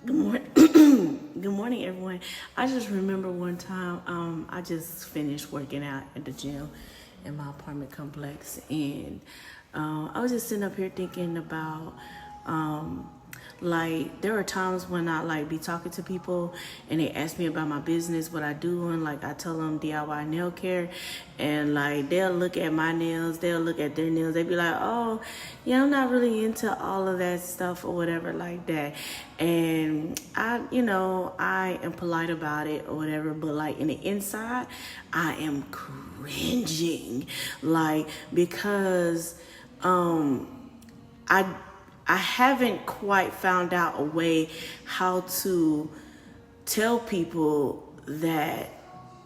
Good morning. Good morning, everyone. I just remember one time I just finished working out at the gym in my apartment complex, and I was just sitting up here thinking about like there are times when I like be talking to people and they ask me about my business, what I do, and like I tell them DIY nail care, and like they'll look at my nails, they'll look at their nails, they be like, oh yeah, I'm not really into all of that stuff or whatever like that. And I am polite about it or whatever, but like in the inside I am cringing, like because I I haven't quite found out a way how to tell people that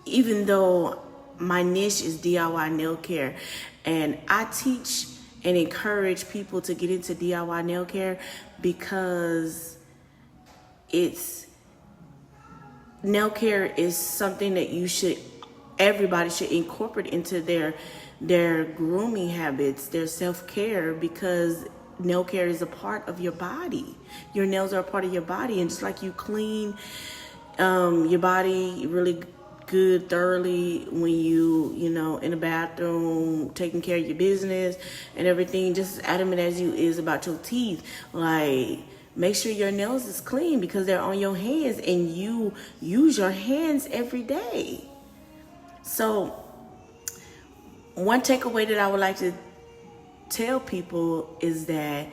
even though my niche is DIY nail care and I teach and encourage people to get into DIY nail care because it's nail care is something that everybody should incorporate into their grooming habits, their self-care, because nail care is a part of your body. Your nails are a part of your body, and just like you clean your body really good, thoroughly when you in the bathroom taking care of your business and everything, just as adamant as you is about your teeth, like make sure your nails is clean because they're on your hands and you use your hands every day. So one takeaway that I would like to tell people is that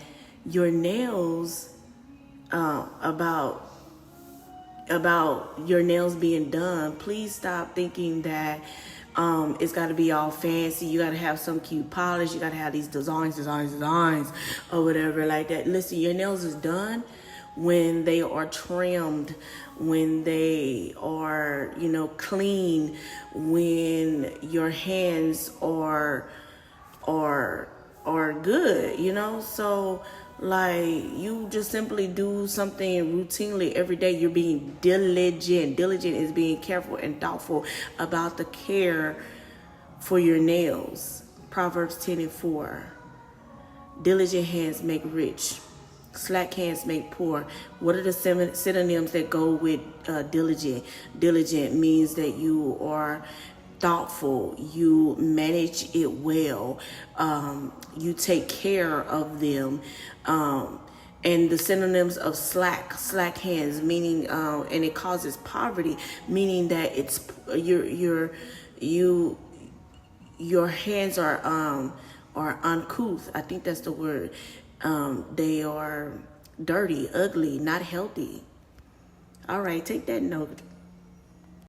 your nails, about your nails being done, please stop thinking that it's got to be all fancy. You got to have some cute polish. You got to have these designs or whatever like that. Listen, your nails is done when they are trimmed, when they are, clean, when your hands are good, So like you just simply do something routinely every day. You're being diligent. Diligent is being careful and thoughtful about the care for your nails. Proverbs 10:4. Diligent hands make rich. Slack hands make poor. What are the synonyms that go with diligent? Diligent means that you are thoughtful, you manage it well, you take care of them, and the synonyms of slack hands, meaning and it causes poverty, meaning that it's your hands are uncouth. I think that's the word. They are dirty, ugly, not healthy. All right, take that note.